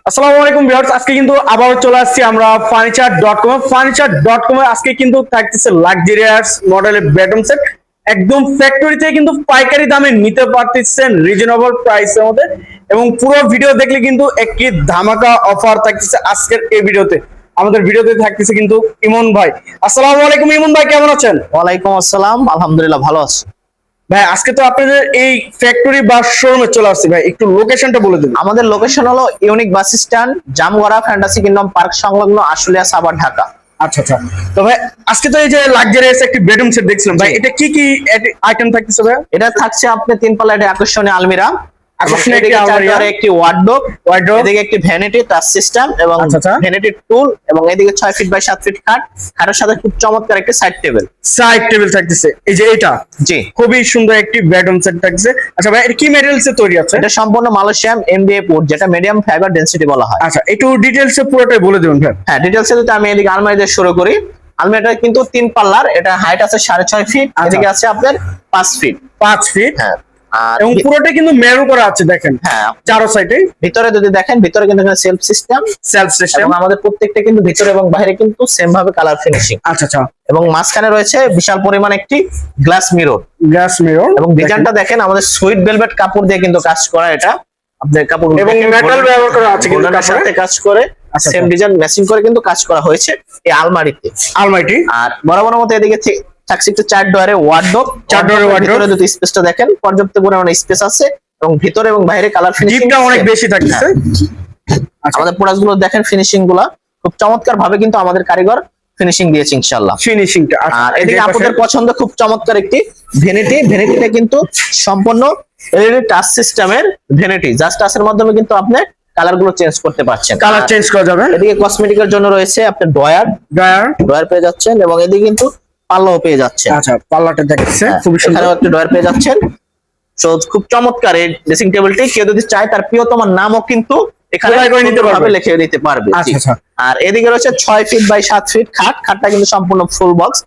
আসসালামু আলাইকুম ভিউয়ার্স, আজকে কিন্তু আবার চলে আসছি আমরা ফার্নিচার.com আজকে কিন্তু থাকতেছে লাক্সারিয়াস মডেলের বেডরুম সেট একদম ফ্যাক্টরি থেকে কিন্তু পাইকারি দামে নিতে পারতেছেন রিজনেবল প্রাইসের মধ্যে। এবং পুরো ভিডিও দেখলে কিন্তু একটি ধামাকা অফার থাকতেছে আজকের এই ভিডিওতে। আমাদের ভিডিওতে থাকতেছে কিন্তু ইমন ভাই। আসসালামু আলাইকুম ইমন ভাই, কেমন আছেন? ওয়ালাইকুম আসসালাম, আলহামদুলিল্লাহ ভালো আছি। ভাই আজকে তো আপনাদের এই ফ্যাক্টরি বা শোরুমে চলে আসছি, ভাই একটু লোকেশনটা বলে দিন। আমাদের লোকেশন হলো unique bus stand, Jamgora fantasy kingdom park সংলগ্ন, আশুলিয়া সাভার, ঢাকা। আচ্ছা আচ্ছা, তো ভাই আজকে তো এই যে লাক্সারিয়াস একটি বেডরুম সেট দেখছিলাম ভাই, এটা কি কি আইটেম থাকতেছে ভাই? এটা থাকছে আপনি 3 পাল্লা একটা আকর্ষণীয় আলমিরা, আকর্ষণীয় একটি এদিকে আলমারি, চারপারে একটি ওয়ার্ডরোব, ওয়ার্ডরোব, এদিকে একটি ভ্যানিটি টাচ সিস্টেম এবং আচ্ছা আচ্ছা, ভ্যানিটি টুল, এবং এদিকে 6 ফিট বাই 7 ফিট খাট, খাটের সাথে খুব চমৎকার একটি সাইড টেবিল। সাইড টেবিল থাকতেছে এই যে এটা, জি খুবই সুন্দর একটি বেডরুম সেট থাকতেছে। আচ্ছা ভাই এটা কি ম্যাটেরিয়ালস এ তৈরি আছে? এটা সম্পূর্ণ মালয়েশিয়ান এমডিএফ উড, যেটা মিডিয়াম ফাইবার ডেনসিটি বলা হয়। আচ্ছা একটু ডিটেইলস এ পুরোটাই বলে দিবেন ভাই। হ্যাঁ, ডিটেইলস এ যদি আমি এদিকে আলমারি দিয়ে শুরু করি, আলমারিটা কিন্তু 3 পাল্লার, এটা হাইট আছে 6.5 ফিট, আচ্ছা। এদিকে আছে আপনার 5 ফিট। 5 ফিট, হ্যাঁ, আর এবং পুরোটা কিন্তু মেরু করা আছে দেখেন। হ্যাঁ, চারো সাইডে ভিতরে যদি দেখেন, ভিতরে কিন্তু সেলফ সিস্টেম, সেলফ সিস্টেম। এবং আমাদের প্রত্যেকটা কিন্তু ভিতরে এবং বাইরে কিন্তু সেম ভাবে কালার ফিনিশিং। আচ্ছা আচ্ছা, এবং মাঝখানে রয়েছে বিশাল পরিমাণ একটি গ্লাস মিরর, গ্লাস মিরর, এবং ডিজাইনটা দেখেন আমাদের সুইট ভেলভেট কাপড় দিয়ে কিন্তু কাজ করা। এটা আপনার কাপড় এবং মেটাল ব্যবহার করা আছে কিন্তু গোল্ডেনের কাপড়ে। সাথে কাজ করে, আচ্ছা, সেম ডিজাইন ম্যাচিং করে কিন্তু কাজ করা হয়েছে এই আলমারিতে। আলমারিটি আর বরাবর মতো এদিকে থাকছে একটু 4 ডয়ারে ওয়ার্ডরোব। 4 ডয়ারে ওয়ার্ডরোব, ভিতরে যদি স্পেসটা দেখেন, পর্যাপ্ত পরিমাণে স্পেস আছে, এবং ভিতরে এবং বাইরে কালার ফিনিশিং ডিপটা অনেক বেশি থাকতেছে। আচ্ছা, আমাদের প্রোডাক্ট গুলো দেখেন, ফিনিশিং গুলা খুব চমৎকার ভাবে কিন্তু আমাদের কারিগর ফিনিশিং দিয়েছে ইনশাআল্লাহ। ফিনিশিংটা আর এদিকে আপনাদের পছন্দ খুব চমৎকার একটি ভ্যানিটিটা কিন্তু সম্পূর্ণ এলইডি টাচ সিস্টেমের ভ্যানিটি, জাস্ট টাচের মাধ্যমে কিন্তু আপনি কালার গুলো চেঞ্জ করতে পারছেন। কালার চেঞ্জ করা যাবে। এদিকে কসমেটিকের জন্য রয়েছে আপনার ড্রয়ার পেয়ে যাচ্ছেন, এবং এদিকে কিন্তু পাল্লাও পেয়ে যাচ্ছেন। আচ্ছা পাল্লাটা দেখতেছে হ্যাঁ, খুব সুন্দর। এখানেও একটা ড্রয়ার পেয়ে যাচ্ছেন। তো খুব চমৎকার এই ড্রেসিং টেবিলটি, কেউ যদি চায় তার প্রিয়তমার নামও কিন্তু এখানে খোদাই করে নিতে পারবে, লিখে নিতে পারবে। আচ্ছা আচ্ছা, আর এদিকে রয়েছে 6 ফিট বাই 7 ফিট খাটটা কিন্তু সম্পূর্ণ ফুল বক্স।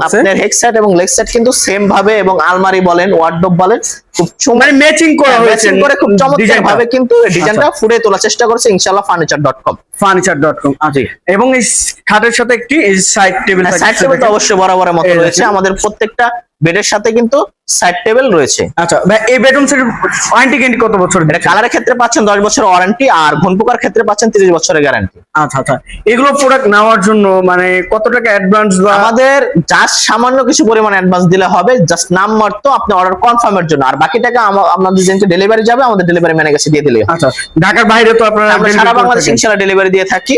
আপনার হেড সেট এবং লেগ সেট কিন্তু সেম ভাবে, এবং আলমারি বলেন ওয়ার্ডরোব বলেন খুব মানে ম্যাচিং করা হয়েছে, ম্যাচিং করে খুব চমৎকার ভাবে কিন্তু এই ডিজাইনটা ফুটিয়ে তোলার চেষ্টা করেছে ইনশাআল্লাহ ফার্নিচার.com। ফার্নিচার.com। আচ্ছা, এবং এই খাটের সাথে একটি সাইড টেবিল থাকছে। সাইড টেবিল তো অবশ্যই বরাবরের মতো রয়েছে, আমাদের প্রত্যেকটা বেডের সাথে কিন্তু সাইড টেবিল রয়েছে। আচ্ছা ভাই এই বেডরুম সেটের ওয়ারেন্টি গ্যারান্টি কত বছর? এটা কালারের ক্ষেত্রে পাচ্ছেন 10 বছরের ওয়ারেন্টি, আর ঘন পোকার ক্ষেত্রে পাচ্ছেন 30 বছরের গ্যারান্টি। আচ্ছা আচ্ছা, এগুলো প্রোডাক্ট নেওয়ার জন্য মানে কত টাকা অ্যাডভান্স বা? আমাদের জাস্ট সামান্য কিছু পরিমাণ অ্যাডভান্স দিলে হবে, জাস্ট নাম মাত্র আপনি অর্ডার কনফার্মের জন্য, আর বাকি টাকা আপনাদের যেদিনকে ডেলিভারি যাবে আমাদের ডেলিভারি ম্যানের কাছে দিয়ে দিলে। আচ্ছা, ঢাকার বাইরে তো আপনারা আমরা সারা বাংলাদেশে ইনশাআল্লাহ ডেলিভারি দিয়ে থাকি।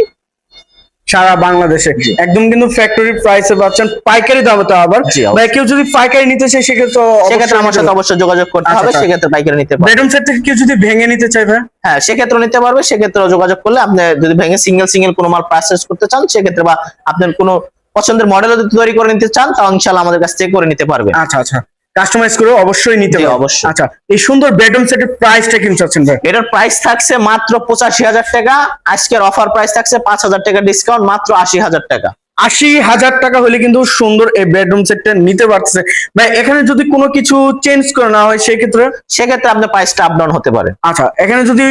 সারা বাংলাদেশে একদম কিন্তু ফ্যাক্টরি প্রাইসে পাচ্ছেন, পাইকারি দামে তো আবার। ভাই কেউ যদি পাইকারি নিতে চায় সেক্ষেত্রে আমার সাথে অবশ্যই যোগাযোগ করতে হবে, সেক্ষেত্রে পাইকারি নিতে পারবে। বেডরুম সেট থেকে কেউ যদি ভেঙে নিতে চায় ভাই? হ্যাঁ, সেক্ষেত্রে নিতে পারবে। সেক্ষেত্রে যোগাযোগ করলে, আপনি যদি ভেঙে সিঙ্গেল কোনো মাল পারচেজ করতে চান সেক্ষেত্রে, বা আপনার কোনো পছন্দের মডেল যদি তৈরি করে নিতে চান, তাও ইনশাআল্লাহ আমাদের কাছ থেকে করে নিতে পারবে। আচ্ছা আচ্ছা, কাস্টমাইজ করে অবশ্যই নিতে পারবে অবশ্যই। আচ্ছা, এই সুন্দর বেডরুম সেটের প্রাইসটা কি চাচ্ছেন ভাই? এটার প্রাইস থাকছে মাত্র 85,000 টাকা। আজকের অফার প্রাইস থাকছে 5,000 টাকা ডিসকাউন্ট, মাত্র 80,000 টাকা। 80,000 টাকা হলে কিন্তু সুন্দর এই বেডরুম সেটটা নিতে পারতেছে ভাই। এখানে যদি কোনো কিছু চেঞ্জ করে না হয় সেক্ষেত্রে আপনার প্রাইসটা আপ ডাউন হতে পারে। আচ্ছা, এখানে যদি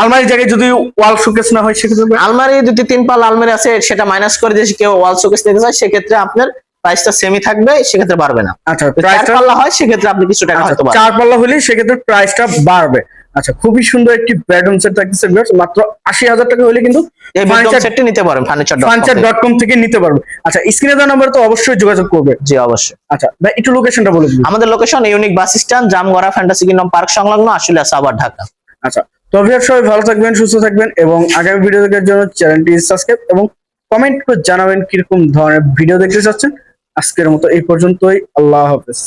আলমারির জায়গায় যদি ওয়াল শোকেস না হয় সেক্ষেত্রে? আলমারি যদি 3 পাল্লা আলমারি আছে, সেটা মাইনাস করে দিয়ে কেউ ওয়াল শোকেস নিতে চায়, সেক্ষেত্রে আপনার প্রাইসটা সেমই থাকবে, সেক্ষেত্রে বাড়বে না। আচ্ছা, 4 পাল্লা হয় সেক্ষেত্রে আপনি কিছু টাকা হয়তো বাড়বে। 4 পাল্লা হলে সেক্ষেত্রে প্রাইসটা বাড়বে। আচ্ছা, খুবই সুন্দর একটি বেডরুম সেট থাকতেছে মাত্র 80,000 টাকা হলে কিন্তু এই বেডরুম সেটটি নিতে পারেন ফার্নিচার.com থেকে নিতে পারবে। আচ্ছা, স্ক্রিনে দেওয়া নাম্বার তো অবশ্যই যোগাযোগ করবে। জি অবশ্যই। আচ্ছা ভাই একটু লোকেশনটা বলে দিন। আমাদের location unique bus stand, Jamgora fantasy kingdom park সংলগ্ন, আশুলিয়া সাভার, ঢাকা। আচ্ছা, তো ভিউয়ার্স সবাই ভালো থাকবেন, সুস্থ থাকবেন, এবং আগামী ভিডিও দেখার জন্য চ্যানেলটি সাবস্ক্রাইব এবং কমেন্ট করে জানাবেন কিরকম ধরনের ভিডিও দেখতে চাচ্ছেন। আজকের মতো এই পর্যন্তই, আল্লাহ হাফেজ।